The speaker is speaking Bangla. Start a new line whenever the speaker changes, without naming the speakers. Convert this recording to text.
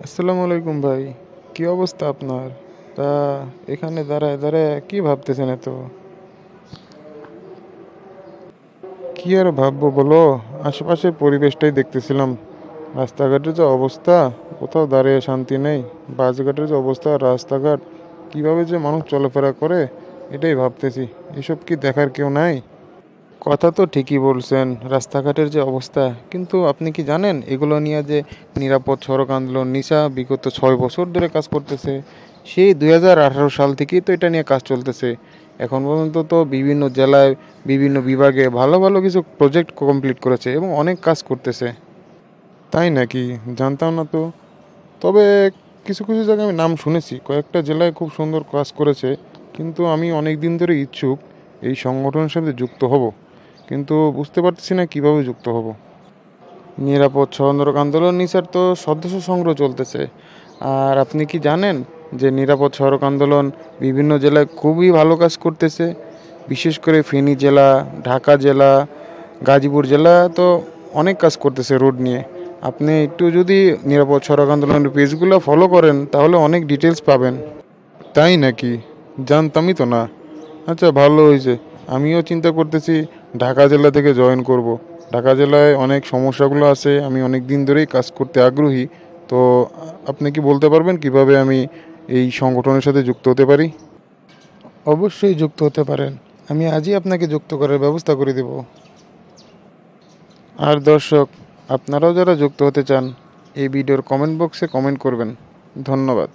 আসসালামু আলাইকুম ভাই। কি অবস্থা আপনার? তা এখানে দাঁড়ায় দাঁড়ায় কি ভাবতেছেন এত? কি আর ভাববো বলো? আশেপাশের পরিবেশটাই দেখতেছিলাম। রাস্তাঘাটের যে অবস্থা, কোথাও দাঁড়িয়ে শান্তি নেই। বাসঘাটের যে অবস্থা, রাস্তাঘাট কিভাবে যে মানুষ চলাফেরা করে এটাই ভাবতেছি। এসব কি দেখার কেউ নাই? কথা তো ঠিকই বলছেন, রাস্তাঘাটের যে অবস্থা, কিন্তু আপনি কি জানেন এগুলো নিয়ে যে নিরাপদ সড়ক আন্দোলন নিশা বিগত 6 বছর ধরে কাজ করতেছে। সেই 2018 সাল থেকেই তো এটা নিয়ে কাজ চলতেছে। এখন পর্যন্ত তো বিভিন্ন জেলায় বিভিন্ন বিভাগে ভালো ভালো কিছু প্রজেক্ট কমপ্লিট করেছে এবং অনেক কাজ করতেছে। তাই নাকি? জানতাম না তো। তবে কিছু কিছু জায়গায় আমি নাম শুনেছি, কয়েকটা জেলায় খুব সুন্দর কাজ করেছে। কিন্তু আমি অনেক দিন ধরে ইচ্ছুক এই সংগঠনের সাথে যুক্ত হব, কিন্তু বুঝতে পারতেছি না কিভাবে যুক্ত হব। নিরাপদ সড়ক আন্দোলন নিসার তো সদস্য সংগ্রহ চলতেছে। আর আপনি কি জানেন যে নিরাপদ সড়ক আন্দোলন বিভিন্ন জেলায় খুবই ভালো কাজ করতেছে। বিশেষ করে ফেনী জেলা, ঢাকা জেলা, গাজীপুর জেলা তো অনেক কাজ করতেছে রোড নিয়ে। আপনি একটু যদি নিরাপদ সড়ক আন্দোলনের পেজগুলো ফলো করেন তাহলে অনেক ডিটেলস পাবেন। তাই নাকি? জানতামই তো না। আচ্ছা, ভালো হয়েছে। আমিও চিন্তা করতেছি ঢাকা জেলা থেকে জয়েন করব। ঢাকা জেলায় অনেক সমস্যাগুলো আছে, আমি অনেক দিন ধরেই কাজ করতে আগ্রহী। তো আপনি কি বলতে পারবেন কিভাবে আমি এই সংগঠনের সাথে যুক্ত হতে পারি? অবশ্যই যুক্ত হতে পারেন। আমি আজই আপনাকে যুক্ত করার ব্যবস্থা করে দেব। আর দর্শক, আপনারাও যারা যুক্ত হতে চান এই ভিডিওর কমেন্ট বক্সে কমেন্ট করবেন। ধন্যবাদ।